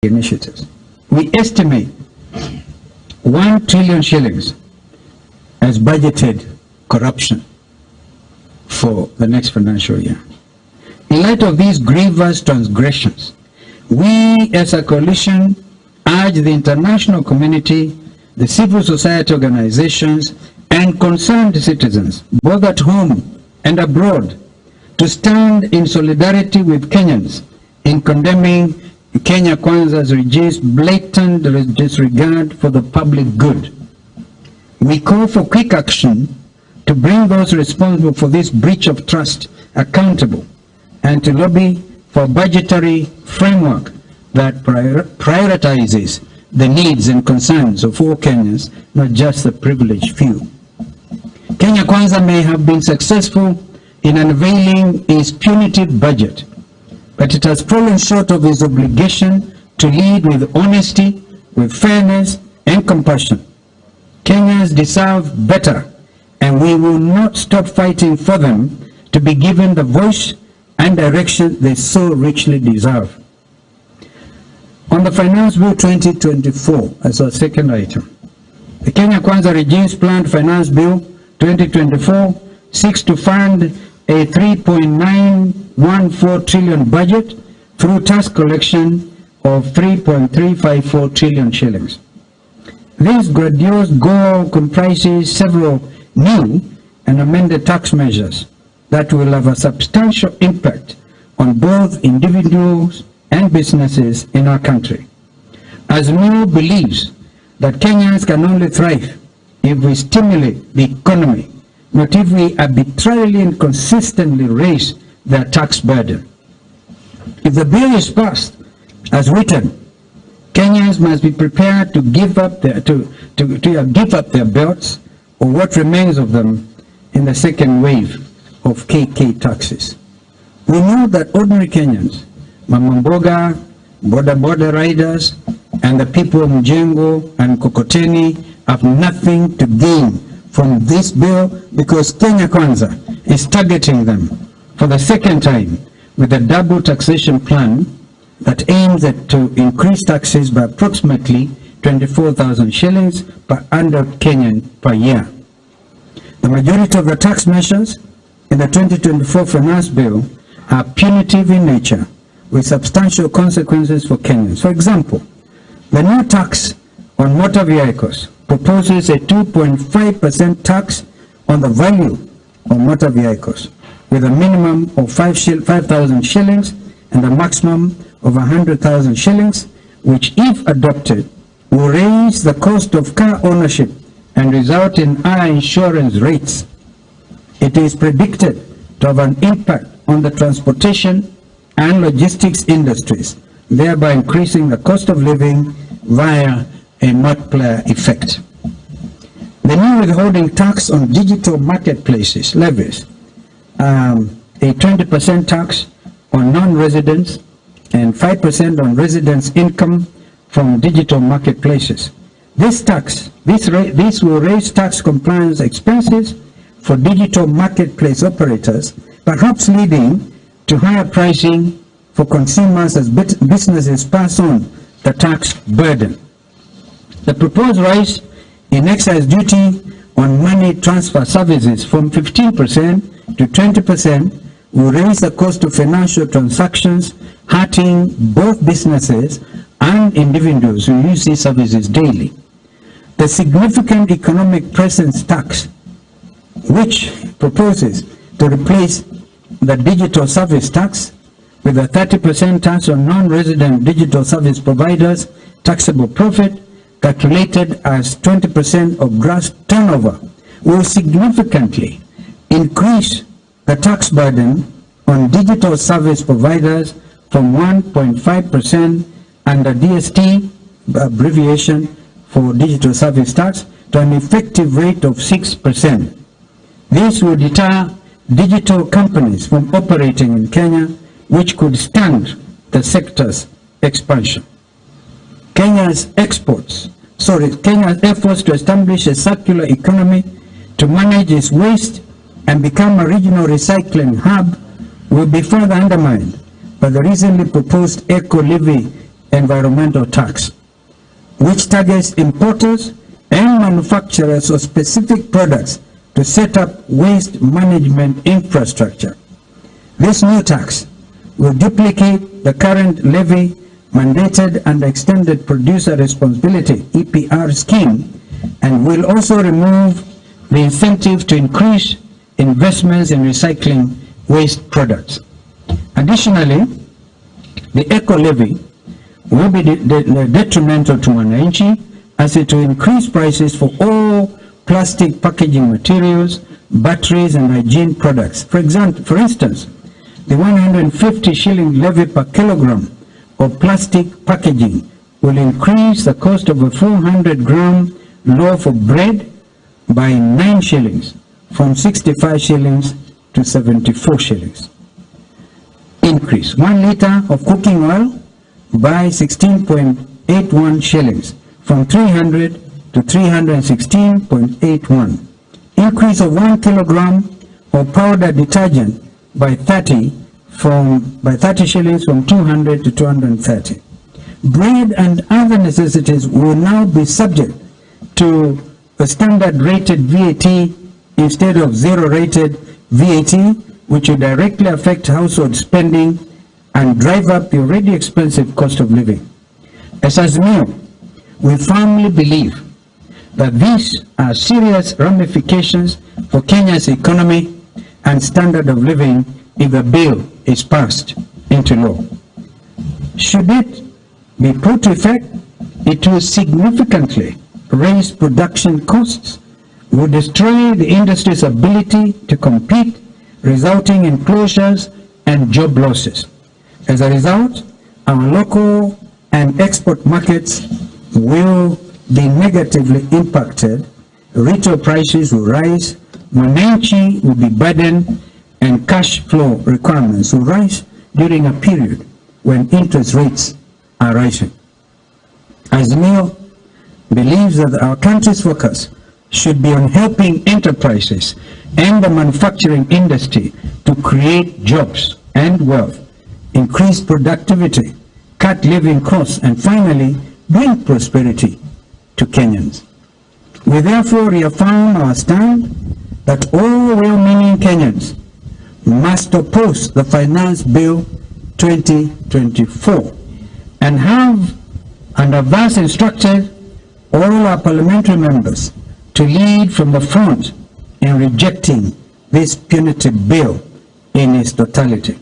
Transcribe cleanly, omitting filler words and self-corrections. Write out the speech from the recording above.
initiatives. We estimate 1 trillion shillings as budgeted corruption for the next financial year. In light of these grievous transgressions, we as a coalition urge the international community, the civil society organizations, and concerned citizens, both at home and abroad, to stand in solidarity with Kenyans in condemning Kenya Kwanza's regime's blatant disregard for the public good. We call for quick action to bring those responsible for this breach of trust accountable, and to lobby for a budgetary framework that prioritizes the needs and concerns of all Kenyans, not just the privileged few. Kenya Kwanza may have been successful in unveiling its punitive budget, but it has fallen short of its obligation to lead with honesty, with fairness and compassion. Kenyans deserve better, and we will not stop fighting for them to be given the voice and direction they so richly deserve. On the Finance Bill 2024, as our second item, the Kenya Kwanza regime's planned Finance Bill 2024 seeks to fund a 3.914 trillion budget through tax collection of 3.354 trillion shillings. This grandiose goal comprises several new and amended tax measures that will have a substantial impact on both individuals and businesses in our country. Azimio believes that Kenyans can only thrive if we stimulate the economy, not if we arbitrarily and consistently raise their tax burden. If the bill is passed as written, Kenyans must be prepared to give up their belts, or what remains of them, in the second wave of KK taxes. We know that ordinary Kenyans, Mamamboga, border riders, and the people of Mjengo and Kokoteni have nothing to gain from this bill, because Kenya Kwanza is targeting them for the second time with a double taxation plan that aims to increase taxes by approximately 24,000 shillings per 100 Kenyan per year. The majority of the tax measures in the 2024 Finance Bill are punitive in nature, with substantial consequences for Kenyans. For example, the new tax on motor vehicles proposes a 2.5% tax on the value of motor vehicles, with a minimum of 5,000 shillings and a maximum of 100,000 shillings, which, if adopted, will raise the cost of car ownership and result in higher insurance rates. It is predicted to have an impact on the transportation and logistics industries, thereby increasing the cost of living via a multiplier effect. The new withholding tax on digital marketplaces levies a 20% tax on non-residents and 5% on residents' income from digital marketplaces. This will raise tax compliance expenses for digital marketplace operators, perhaps leading to higher pricing for consumers as businesses pass on the tax burden. The proposed rise in excise duty on money transfer services from 15% to 20% will raise the cost of financial transactions, hurting both businesses and individuals who use these services daily. The significant economic presence tax, which proposes to replace the digital service tax with a 30% tax on non-resident digital service providers' taxable profit, calculated as 20% of gross turnover, will significantly increase the tax burden on digital service providers from 1.5% under DST, abbreviation for digital service tax, to an effective rate of 6%. This will deter digital companies from operating in Kenya, which could stunt the sector's expansion. Kenya's efforts to establish a circular economy to manage its waste and become a regional recycling hub will be further undermined by the recently proposed eco-levy environmental tax, which targets importers and manufacturers of specific products to set up waste management infrastructure. This new tax will duplicate the current levy mandated under Extended Producer Responsibility (EPR) scheme, and will also remove the incentive to increase investments in recycling waste products. Additionally, the eco levy will be detrimental to wananchi, as it will increase prices for all plastic packaging materials, batteries, and hygiene products. For instance, the 150 shilling levy per kilogram of plastic packaging will increase the cost of a 400-gram loaf of bread by 9 shillings, from 65 shillings to 74 shillings. Increase 1 liter of cooking oil by 16.81 shillings, from 300 to 316.81. Increase of 1 kilogram of powder detergent by 30 shillings, from 200 to 230. Bread and other necessities will now be subject to a standard rated VAT instead of zero rated VAT, which will directly affect household spending and drive up the already expensive cost of living. As Azimio, we firmly believe that these are serious ramifications for Kenya's economy and standard of living if the bill is passed into law. Should it be put to effect, it will significantly raise production costs, will destroy the industry's ability to compete, resulting in closures and job losses. As a result, our local and export markets will be negatively impacted, retail prices will rise, wananchi will be burdened, and cash flow requirements will rise during a period when interest rates are rising. Azimio believes that our country's focus should be on helping enterprises and the manufacturing industry to create jobs and wealth, increase productivity, cut living costs, and finally bring prosperity to Kenyans. We therefore reaffirm our stand that all well-meaning Kenyans must oppose the Finance Bill 2024 and have thus instructed all our parliamentary members to lead from the front in rejecting this punitive bill in its totality.